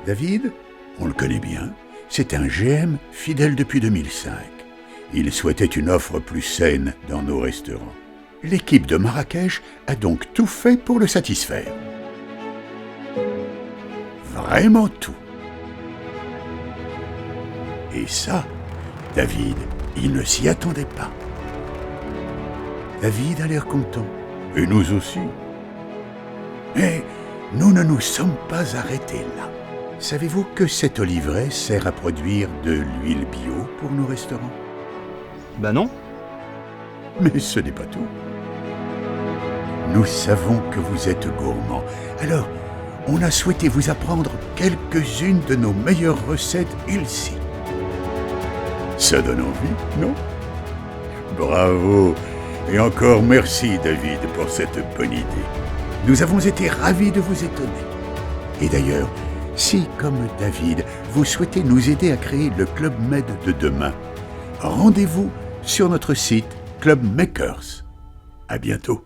David, on le connaît bien, c'est un GM fidèle depuis 2005. Il souhaitait une offre plus saine dans nos restaurants. L'équipe de Marrakech a donc tout fait pour le satisfaire. Vraiment tout. Et ça, David, il ne s'y attendait pas. David a l'air content, et nous aussi. Mais nous ne nous sommes pas arrêtés là. Savez-vous que cette oliveraie sert à produire de l'huile bio pour nos restaurants? Bah non. Mais ce n'est pas tout. Nous savons que vous êtes gourmand. Alors, on a souhaité vous apprendre quelques-unes de nos meilleures recettes ici. Ça donne envie, non? Bravo! Et encore merci, David, pour cette bonne idée. Nous avons été ravis de vous étonner. Et d'ailleurs, si, comme David, vous souhaitez nous aider à créer le Club Med de demain, rendez-vous sur notre site Club Makers. À bientôt.